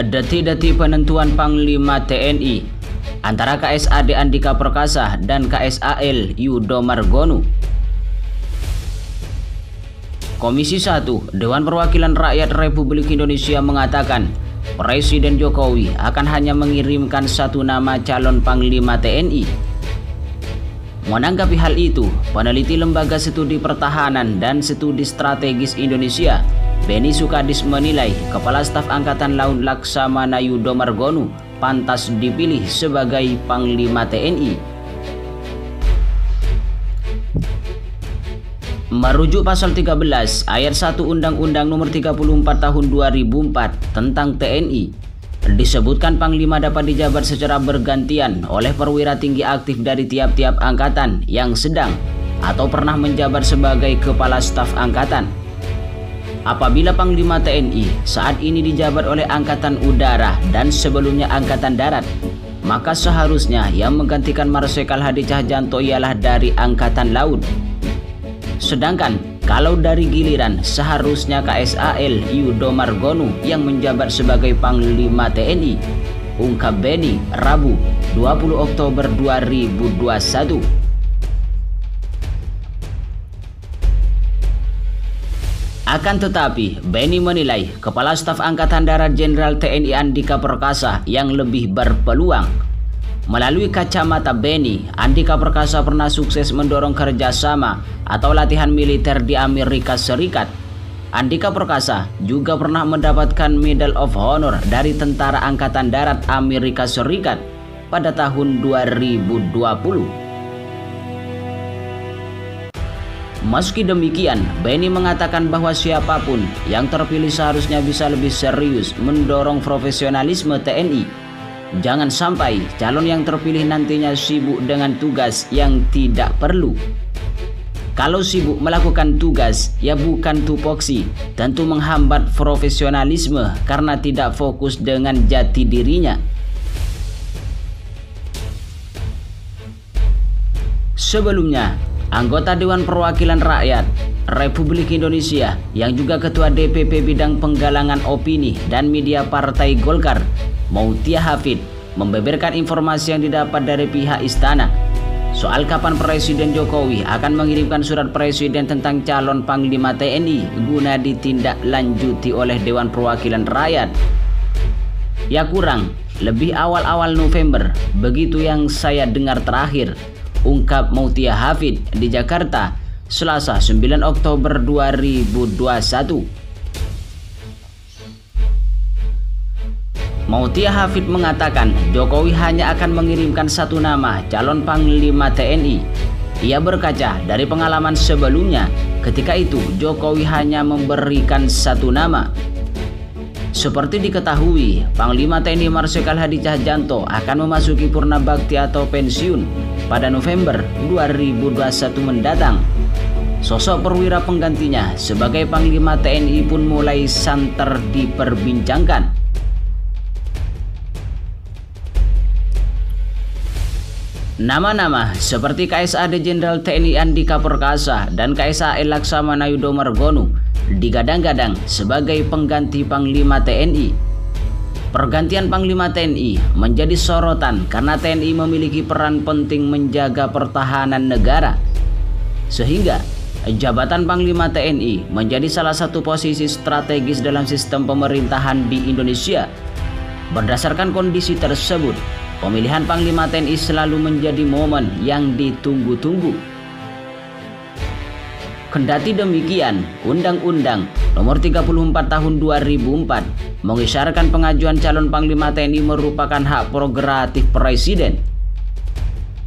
Detik-detik penentuan Panglima TNI antara KSAD Andika Perkasa dan KSAL Yudo Margono. Komisi 1 Dewan Perwakilan Rakyat Republik Indonesia mengatakan Presiden Jokowi akan hanya mengirimkan satu nama calon Panglima TNI. Menanggapi hal itu, peneliti Lembaga Studi Pertahanan dan Studi Strategis Indonesia, Beni Sukadis menilai Kepala Staf Angkatan Laut Laksamana Yudo Margono pantas dipilih sebagai Panglima TNI. Merujuk pasal 13 ayat 1 Undang-Undang Nomor 34 Tahun 2004 tentang TNI, disebutkan Panglima dapat dijabat secara bergantian oleh perwira tinggi aktif dari tiap-tiap angkatan yang sedang atau pernah menjabat sebagai Kepala Staf Angkatan. Apabila Panglima TNI saat ini dijabat oleh Angkatan Udara dan sebelumnya Angkatan Darat, maka seharusnya yang menggantikan Marsikal Hadi Cahyanto ialah dari Angkatan Laut. Sedangkan kalau dari giliran seharusnya KSAL Yudo Margono yang menjabat sebagai Panglima TNI, ungkap Beni Rabu 20 Oktober 2021. Akan tetapi, Beni menilai Kepala Staf Angkatan Darat Jenderal TNI Andika Perkasa yang lebih berpeluang. Melalui kacamata Beni, Andika Perkasa pernah sukses mendorong kerjasama atau latihan militer di Amerika Serikat. Andika Perkasa juga pernah mendapatkan Medal of Honor dari Tentara Angkatan Darat Amerika Serikat pada tahun 2020. Meski demikian, Beni mengatakan bahwa siapapun yang terpilih seharusnya bisa lebih serius mendorong profesionalisme TNI. Jangan sampai calon yang terpilih nantinya sibuk dengan tugas yang tidak perlu. Kalau sibuk melakukan tugas, ya bukan tupoksi, tentu menghambat profesionalisme karena tidak fokus dengan jati dirinya. Sebelumnya, anggota Dewan Perwakilan Rakyat Republik Indonesia yang juga Ketua DPP Bidang Penggalangan Opini dan Media Partai Golkar, Mautia Hafid, membeberkan informasi yang didapat dari pihak istana soal kapan Presiden Jokowi akan mengirimkan surat presiden tentang calon Panglima TNI guna ditindaklanjuti oleh Dewan Perwakilan Rakyat. Ya kurang lebih awal-awal November, begitu yang saya dengar terakhir, ungkap Mautia Hafid di Jakarta, Selasa 9 Oktober 2021. Mautia Hafid mengatakan Jokowi hanya akan mengirimkan satu nama calon Panglima TNI. Ia berkaca dari pengalaman sebelumnya, ketika itu Jokowi hanya memberikan satu nama. Seperti diketahui, Panglima TNI Marsikal Hadi Cahyanto akan memasuki purna bakti atau pensiun pada November 2021 mendatang. Sosok perwira penggantinya sebagai Panglima TNI pun mulai santer diperbincangkan. Nama-nama seperti KSAD Jenderal TNI Andika Perkasa dan KSAL Laksamana Yudo Margono digadang-gadang sebagai pengganti Panglima TNI. Pergantian Panglima TNI menjadi sorotan karena TNI memiliki peran penting menjaga pertahanan negara, sehingga jabatan Panglima TNI menjadi salah satu posisi strategis dalam sistem pemerintahan di Indonesia. Berdasarkan kondisi tersebut, pemilihan Panglima TNI selalu menjadi momen yang ditunggu-tunggu. Kendati demikian, Undang-Undang Nomor 34 Tahun 2004 mengisyaratkan pengajuan calon Panglima TNI merupakan hak prerogatif Presiden.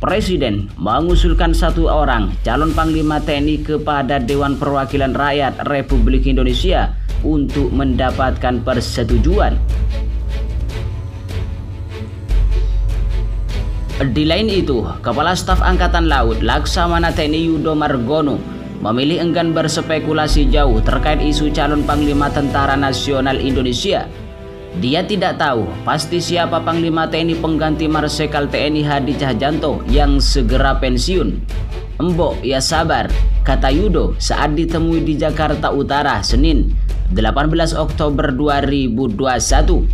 Presiden mengusulkan satu orang calon Panglima TNI kepada Dewan Perwakilan Rakyat Republik Indonesia untuk mendapatkan persetujuan. Di lain itu, Kepala Staf Angkatan Laut Laksamana TNI Yudo Margono memilih enggan berspekulasi jauh terkait isu calon Panglima Tentara Nasional Indonesia. Dia tidak tahu pasti siapa Panglima TNI pengganti Marsikal TNI Hadi Cahyanto yang segera pensiun. "Embok ya sabar," kata Yudo saat ditemui di Jakarta Utara Senin 18 Oktober 2021.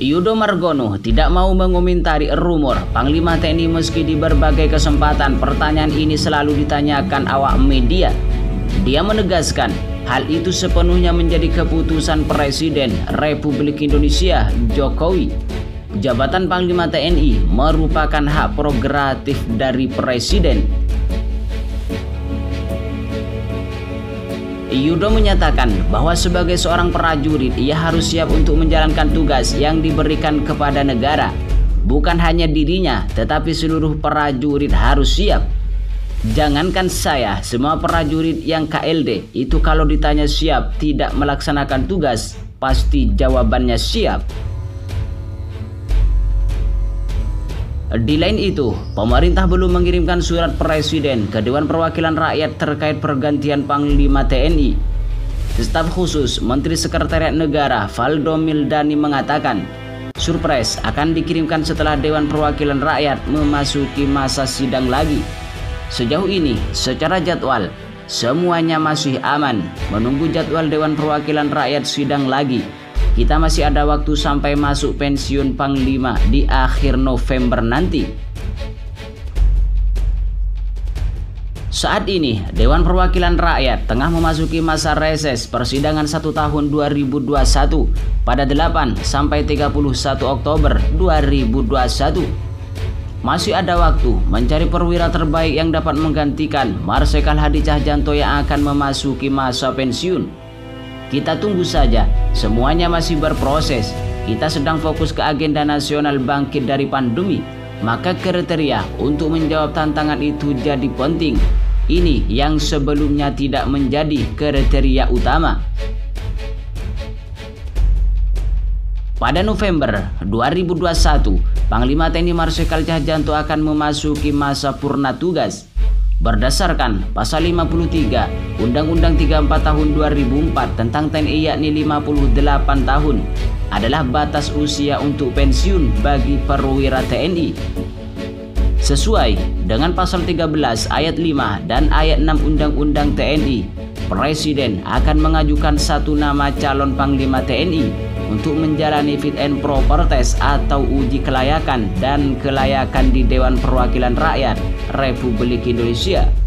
Yudo Margono tidak mau mengomentari rumor Panglima TNI meski di berbagai kesempatan pertanyaan ini selalu ditanyakan awak media. Dia menegaskan hal itu sepenuhnya menjadi keputusan Presiden Republik Indonesia Jokowi. Jabatan Panglima TNI merupakan hak prerogatif dari Presiden. Yudo menyatakan bahwa sebagai seorang prajurit ia harus siap untuk menjalankan tugas yang diberikan kepada negara. Bukan hanya dirinya, tetapi seluruh prajurit harus siap. Jangankan saya, semua prajurit yang KLD itu kalau ditanya siap tidak melaksanakan tugas, pasti jawabannya siap. Di lain itu, pemerintah belum mengirimkan surat Presiden ke Dewan Perwakilan Rakyat terkait pergantian Panglima TNI. Staf khusus Menteri Sekretariat Negara Valdo Mildani mengatakan, surprise akan dikirimkan setelah Dewan Perwakilan Rakyat memasuki masa sidang lagi. Sejauh ini, secara jadwal, semuanya masih aman menunggu jadwal Dewan Perwakilan Rakyat sidang lagi. Kita masih ada waktu sampai masuk pensiun Panglima di akhir November nanti. Saat ini, Dewan Perwakilan Rakyat tengah memasuki masa reses persidangan 1 tahun 2021 pada 8 sampai 31 Oktober 2021. Masih ada waktu mencari perwira terbaik yang dapat menggantikan Marsikal Hadi Tjahjanto yang akan memasuki masa pensiun. Kita tunggu saja, semuanya masih berproses. Kita sedang fokus ke agenda nasional bangkit dari pandemi. Maka kriteria untuk menjawab tantangan itu jadi penting. Ini yang sebelumnya tidak menjadi kriteria utama. Pada November 2021, Panglima TNI Marsikal Tjahjanto akan memasuki masa purna tugas. Berdasarkan Pasal 53 Undang-Undang 34 Tahun 2004 tentang TNI yakni 58 tahun adalah batas usia untuk pensiun bagi perwira TNI. Sesuai dengan Pasal 13 Ayat 5 dan Ayat 6 Undang-Undang TNI, Presiden akan mengajukan satu nama calon Panglima TNI untuk menjalani fit and proper test atau uji kelayakan dan kelayakan di Dewan Perwakilan Rakyat Republik Indonesia.